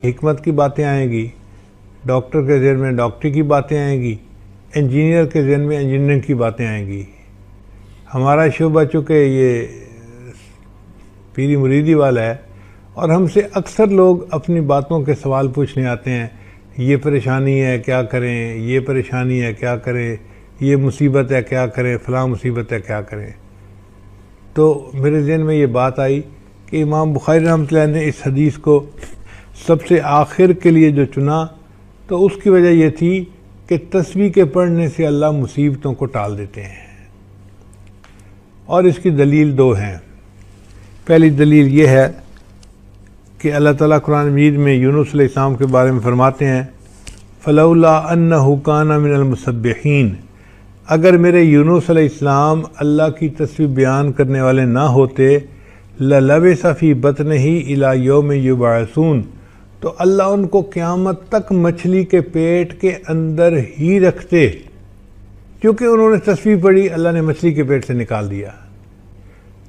حکمت کی باتیں آئیں گی، ڈاکٹر کے ذہن میں ڈاکٹری کی باتیں آئیں گی، انجینئر کے ذہن میں انجینئرنگ کی باتیں آئیں گی۔ ہمارا شعبہ چونکہ یہ پیری مریدی والا ہے اور ہم سے اکثر لوگ اپنی باتوں کے سوال پوچھنے آتے ہیں، یہ پریشانی ہے کیا کریں، یہ پریشانی ہے کیا کریں، یہ مصیبت ہے کیا کریں، فلاں مصیبت ہے کیا کریں۔ تو میرے ذہن میں یہ بات آئی کہ امام بخاری رحمۃ اللہ نے اس حدیث کو سب سے آخر کے لیے جو چنا تو اس کی وجہ یہ تھی کہ تسبیح کے پڑھنے سے اللہ مصیبتوں کو ٹال دیتے ہیں، اور اس کی دلیل دو ہیں۔ پہلی دلیل یہ ہے کہ اللہ تعالیٰ قرآن مجید میں یونس علیہ السلام کے بارے میں فرماتے ہیں فَلَوْلَا أَنَّهُ كَانَ مِنَ الْمُسَبِّحِينَ، اگر میرے یونس علیہ السلام اللہ کی تسبیح بیان کرنے والے نہ ہوتے لَلَبِثَ فِي بَطْنِهِ إِلَى يَوْمِ يُبْعَثُونَ، تو اللہ ان کو قیامت تک مچھلی کے پیٹ کے اندر ہی رکھتے، کیونکہ انہوں نے تسبیح پڑھی اللہ نے مچھلی کے پیٹ سے نکال دیا۔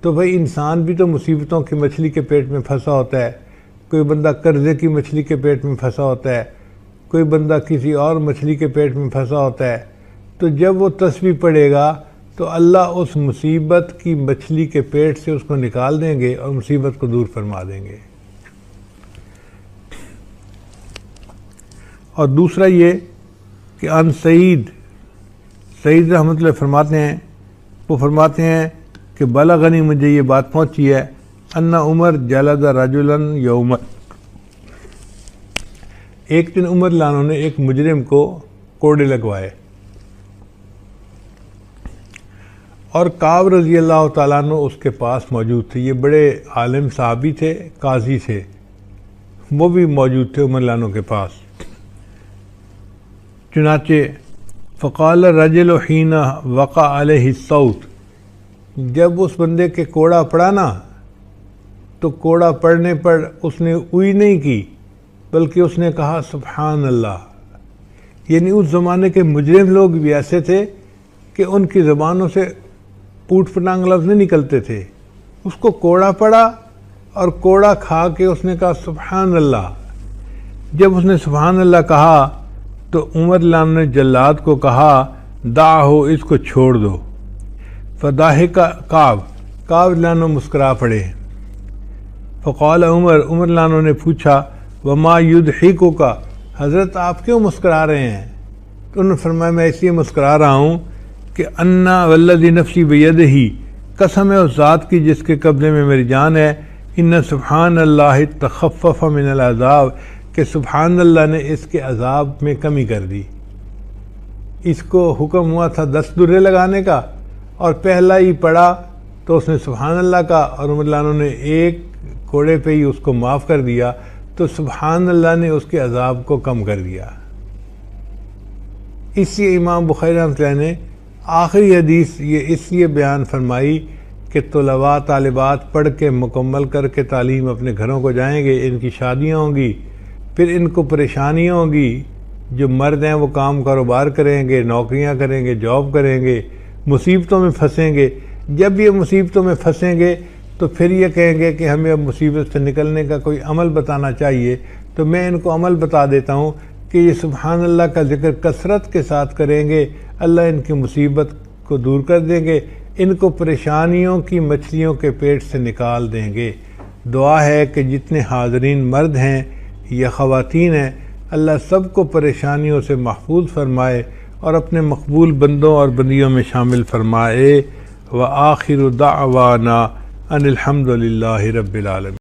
تو بھئی انسان بھی تو مصیبتوں کی مچھلی کے پیٹ میں پھنسا ہوتا ہے، کوئی بندہ قرضے کی مچھلی کے پیٹ میں پھنسا ہوتا ہے، کوئی بندہ کسی اور مچھلی کے پیٹ میں پھنسا ہوتا ہے۔ تو جب وہ تسبیح پڑھے گا تو اللہ اس مصیبت کی مچھلی کے پیٹ سے اس کو نکال دیں گے اور مصیبت کو دور فرما دیں گے۔ اور دوسرا یہ کہ ان سعید رحمۃ اللہ فرماتے ہیں کہ بلغنی مجھے یہ بات پہنچی ہے ان عمر جلد رجلا یوم، ایک دن عمر لانوں نے ایک مجرم کو کوڑے لگوائے، اور کعب رضی اللہ تعالیٰ عنہ اس کے پاس موجود تھے۔ یہ بڑے عالم صحابی تھے، قاضی تھے، وہ بھی موجود تھے عمر لانوں کے پاس۔ چنانچہ فقال الرجل حین وقع علیہ الصوت، جب اس بندے کے کوڑا پڑا نا تو کوڑا پڑنے پر اس نے اوئی نہیں کی بلکہ اس نے کہا سبحان اللہ۔ یعنی اس زمانے کے مجرم لوگ بھی ایسے تھے کہ ان کی زبانوں سے پوٹ پٹانگ لفظ نہیں نکلتے تھے۔ اس کو کوڑا پڑا اور کوڑا کھا کے اس نے کہا سبحان اللہ۔ جب اس نے سبحان اللہ کہا تو عمر لان نے جلاد کو کہا دعہو، اس کو چھوڑ دو۔ فضاحک کعب لانو مسکرا پڑے۔ فقال عمر لانو نے پوچھا وما یضحکک، حضرت آپ کیوں مسکرا رہے ہیں؟ تو انہوں نے فرمایا میں اس لیے مسکرا رہا ہوں کہ انا والذی نفسی بیدہ، قسم ہے اس ذات کی جس کے قبضے میں میری جان ہے، ان سبحان اللہ تخفف من العذاب، کہ سبحان اللہ نے اس کے عذاب میں کمی کر دی۔ اس کو حکم ہوا تھا 10 درے لگانے کا، اور پہلا ہی پڑا تو اس نے سبحان اللہ کا، اور عمر لانو نے ایک کوڑے پہ ہی اس کو معاف کر دیا، تو سبحان اللہ نے اس کے عذاب کو کم کر دیا۔ اس لیے امام بخاری رحمۃ اللہ نے آخری حدیث یہ اس لیے بیان فرمائی کہ طلباء طالبات پڑھ کے مکمل کر کے تعلیم اپنے گھروں کو جائیں گے، ان کی شادیاں ہوں گی، پھر ان کو پریشانیاں ہوں گی، جو مرد ہیں وہ کام کاروبار کریں گے، نوکریاں کریں گے، جاب کریں گے، مصیبتوں میں پھنسیں گے۔ جب یہ مصیبتوں میں پھنسیں گے تو پھر یہ کہیں گے کہ ہمیں اب مصیبت سے نکلنے کا کوئی عمل بتانا چاہیے، تو میں ان کو عمل بتا دیتا ہوں کہ یہ سبحان اللہ کا ذکر کثرت کے ساتھ کریں گے، اللہ ان کی مصیبت کو دور کر دیں گے، ان کو پریشانیوں کی مچھلیوں کے پیٹ سے نکال دیں گے۔ دعا ہے کہ جتنے حاضرین مرد ہیں یا خواتین ہیں، اللہ سب کو پریشانیوں سے محفوظ فرمائے اور اپنے مقبول بندوں اور بندیوں میں شامل فرمائے۔ وآخر دعوانا ان الحمد للہ رب العالمین۔